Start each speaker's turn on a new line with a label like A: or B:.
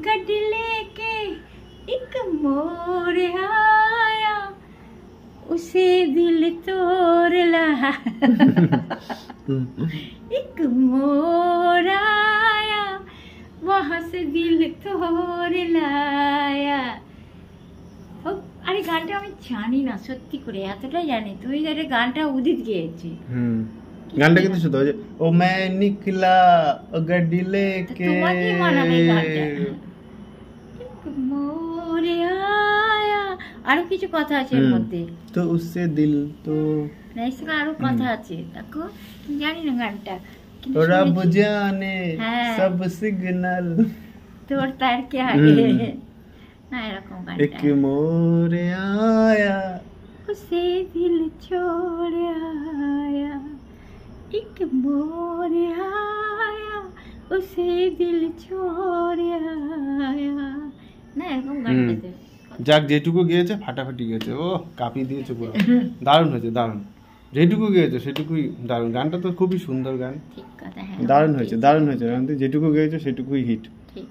A: गड्डी लेके एक मोर आया, उसे दिल तोड़ लाया। एक मोर आया, वहां से दिल तोड़ लाया। আরে গানটা আমি জানি না সত্যি করে, এতটাই জানি তুমি জানে গানটা উদিত গেয়েছে।
B: গানটা কিন্তু শুধু ওই যে ও मैं निकला ओ गड्डी लेके,
A: তোমাকে মানাবে গানটা। এক মোর আয়া, আরো কিছু কথা আছে এর মধ্যে,
B: তো उससे दिल तो
A: নেক্সট আরো কথা আছে, দেখো জানি না গানটা কিন্তু
B: रब जाने
A: হ্যাঁ।
B: सब सिग्नल
A: তোর তার কে আগে না এরকম গানটা।
B: एक मोर आया,
A: उसे दिल छोड़ आया, एक मोर आया, उसे दिल छोड़ आया, না এরকম গানটাতে
B: যাক যেটুকু গিয়েছে ফাটাফাটি গিয়েছে, ও কাঁপিয়ে দিয়েছে পুরো। দারুণ হয়েছে, দারুণ। যেটুকু গিয়েছে সেটুকুই দারুণ। গানটা তো খুবই সুন্দর গান,
A: ঠিক কথা। হ্যাঁ
B: দারুণ হয়েছে, দারুণ হয়েছে। যেটুকু গিয়েছে সেটুকুই হিট।
A: ঠিক।